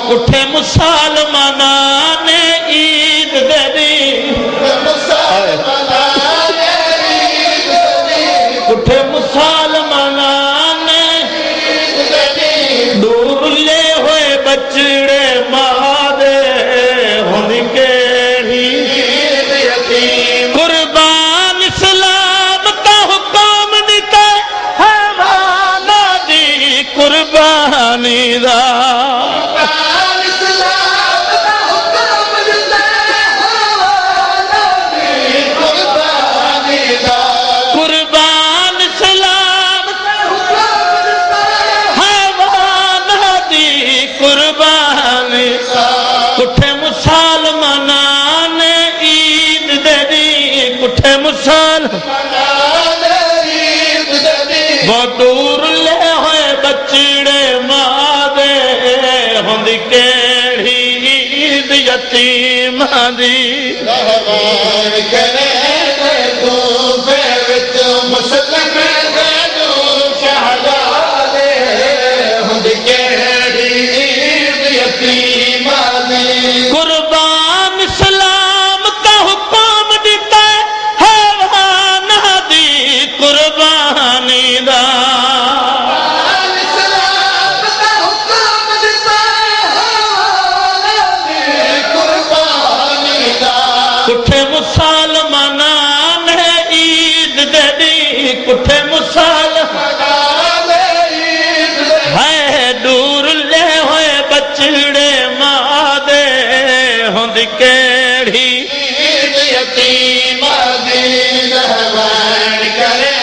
कुठे मुसलमाना ने ईद दे दी, कुठे मुसलमाना ने दूर ले हुए बचड़े मादे होनी केड़ी कुर्बान इस्लाम का हुक्म दिता है माना दी कुर्बानी दा कुठे मुसलमाना ने ईद दे दी, कुठे मुसलमाना ईद दे दी, बहुत दूर ले हुए बचड़े मादे होंदी केड़ी ईद यतीमा दी रहमान करे तू विच मुसलमान दे तू शहजादे होंदी केड़ी ईद यतीमा कुर्बान इस्लाम का हुक्म दिता है वाना दी कुर्बानी दा इस्लाम का हुक्म दिता है वाना दी कुर्बानी दा कुठे मुसलमाना ने ईद दे दी, कुठे मुसलमाना ने ईद दे है दूर ले हुए बचड़े केड़ी यतीमा दी रहमान करे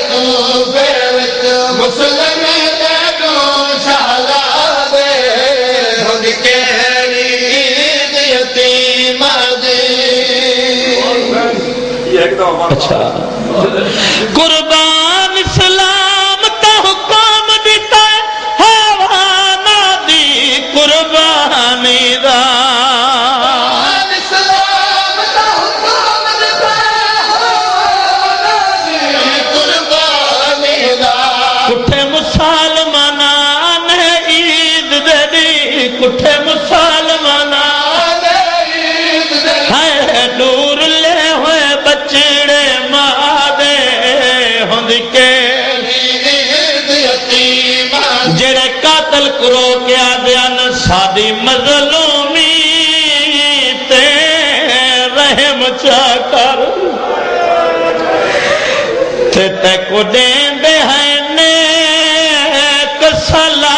तू विच मुसलमान दे तू शहजादे होंदी केड़ी यतीमा दी अच्छा कुर्बान इस्लाम का हुक्म दिता है वाना दी कुर्बानी दा कुठे मुसलमाना है दूर ले हुए बचड़े मादे होंदी केड़ी जेड़े कातल करो के आदन सादी मजलूमी ते रहम चा कर ते को देंदे हैं ने कसला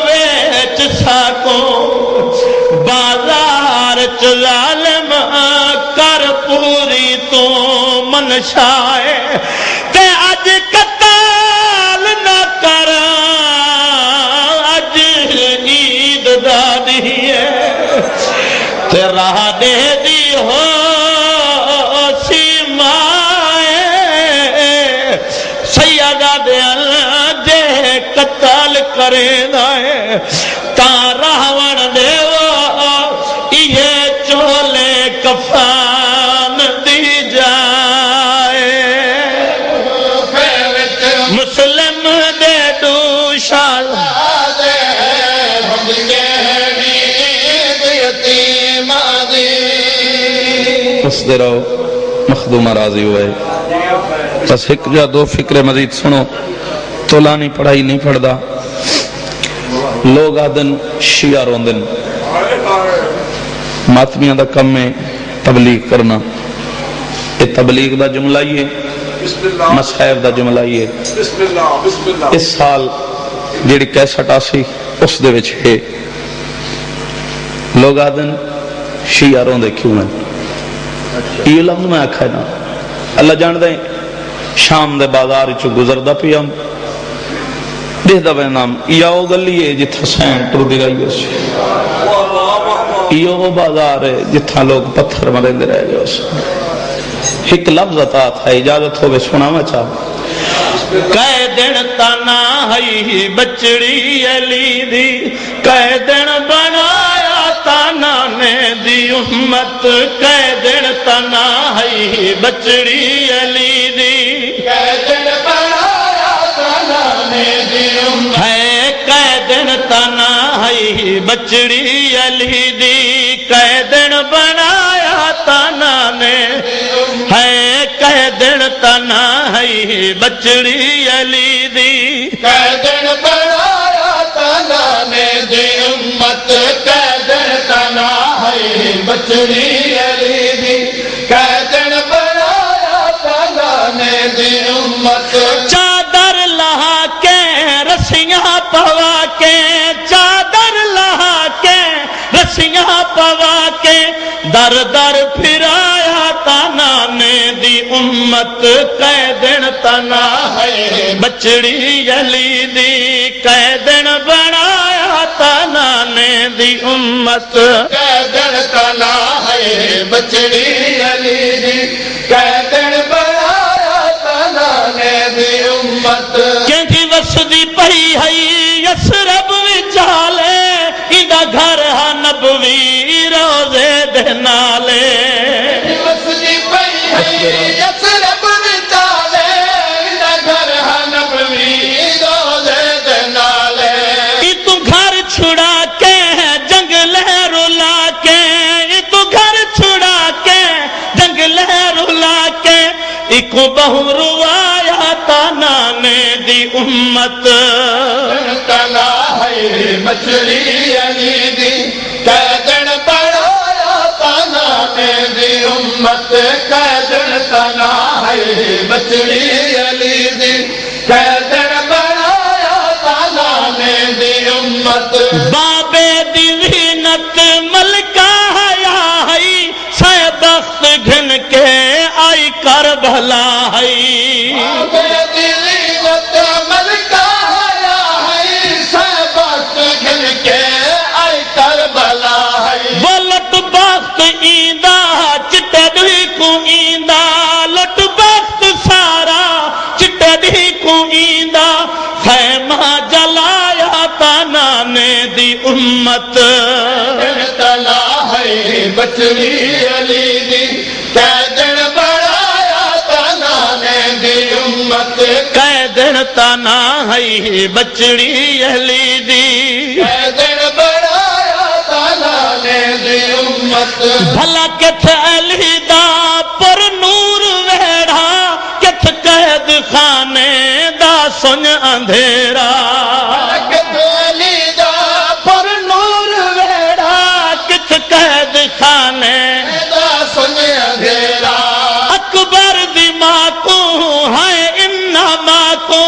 वेच सको बाजार च जालिम कर पूरी तो मनशाए ते अज कताल न कर अज ईद दादी है ते राह दे दी हो सीमाए सैयदा दे कत्ल करे ता रावण देवो ये चोले कफान दी जाए मुस्लिम दे दूशाल हंसते रहो मखदूमा राजी हुए बस एक या दो फिक्रे मजीद सुनो तोलानी पढ़ाई नहीं पढ़ता लोग आदन शिया रोंदन मातमिया का कम है तबलीग करना ये तबलीग का जुमला ही है मसहब का जुमला ही है इस साल जी कैसट आसी उस दे विच है लोग आदन शिया रोंदे क्यों है ये लफ्ज मैं आखा ना अल्लाह जानदा शाम दे बाजार चो गुजरदा पिया देखता पे नाम या वो गली है जिथा सैन टुरदी रही उस यो वो बाजार है जिथा लोग पत्थर मरेंदे रह गए उस एक लफ्ज अता था इजाजत हो सुनावा चाह कै दिन तना हई बचड़ी अली दी कै दिन बनाया ताना ने दी उम्मत कै दिन तना हई बचड़ी अली दी कै दिन बनाया ताना ने है कै दिन तना है बचड़ी अली दी कै दिन बनाया तना ने है कै दिन तना है बचड़ी अली दी कै दिन बनाया तना ने दी उम्मत कै दिन तना है बचड़ी अली दी कै दिन बनाया तना ने दी उम्मत चादर लहा के रसियां पवा के चादर लहा के रसियां पवा के दर दर फिराया तना ने दी उम्मत कै दिन तना है बचड़ी अली दी कै दिन बनाया तना ने दी उम्मत कै दिन तना है बचड़ी अली दी कै दिन बनाया तना ने दी उम्मत क्योंकि वसदी पई है यसरब विचाले इंदा घर हा नबवी रोजे दे नाले वसदी पई है यसरब विचाले इंदा घर हा नबवी रोजे दे नाले तू घर छुड़ा के जंगल रुला के तू घर छुड़ा के जंगल रुला के इको बहु रुवाया तना ने दी उम्मत तना है बचड़ी अली दी कै दिन बनाया तना ने दी उम्मत कै दिन तना है बचड़ी अली दी कै दिन बनाया तना ने दी उम्मत बाबे दी वीनत मलका हया है सहबख्त घिन के आई कर भला है मलका हया है सहबख्त घिन के आई कर भला है वो लुट बख्त ईंदा चिट्टे दी को ईंदा लुट बख्त सारा चिट्टे दी को ईंदा खैमा जलाया तना ने दी उम्मत तना है बचड़ी अली दी कै दिन बनाया तना ने दी उम्मत कै दिन तना है बचड़ी अली दी कै दिन बनाया तना ने दी उम्मत भला किथ अली दा पर नूर वेड़ा किथ कैद खाने दा सुन अंधेरा अली दा पर नूर वेड़ा किथ कैद खाने दा सुन अंधेरा अकबर दी मां को है इन्ना मां को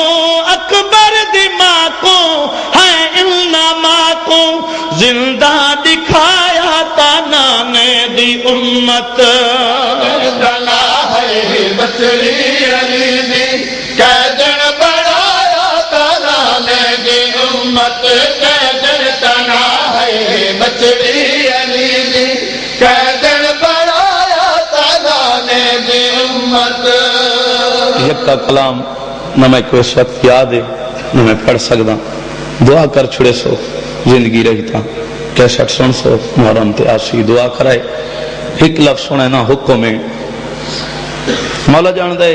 अकबर दी मां को है इन्ना मां को जिंदा दिखाया तना ने दी उम्मत तना है बचड़ी अली दी कै दिन बनाया तना ने दी उम्मत कै दिन तना है बचड़ी अली दी कै दिन बनाया तना ने दी उम्मत यक्का कलाम न मैं कोई वक्त याद है न मैं पढ़ सकदा दुआ कर छुड़े सो जिंदगी रही था कैसेट सुन सो मुहर्रम ते आसी दुआ कराए एक लफ्ज सुने ना हुक्म में मौला जान दे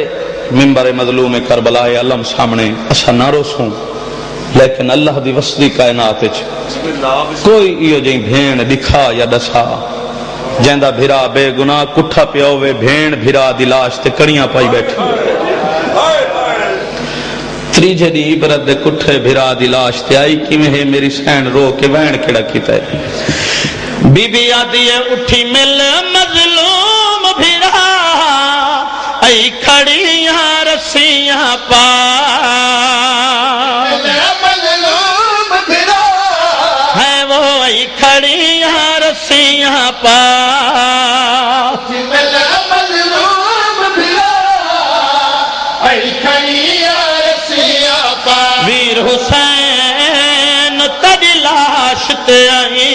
मिंबर मजलूम करबला अलम सामने असा ना रोसूं लेकिन अल्लाह दी वसदी कायनात कोई इो जी भेण दिखा या दसा जैंदा भिरा बेगुनाह कुठा पिया होवे भेण भिरा दी लाश ते कड़ियां पाई बैठी त्रीजे दी इबरत दे कुठे भिरा दी लाश ते आई किवें है मेरी सैन रो के वहन केड़ा कीता है बीबी आदि उठी मिल मजलूम भिरा आई खड़ियां रस्सियां पा मजलूम भिरा है वो आई खड़ियां रस्सियां पा मजलूम भिरा आई खड़ियां रस्सियां पा वीर हुसैन तेरी लाश ते आई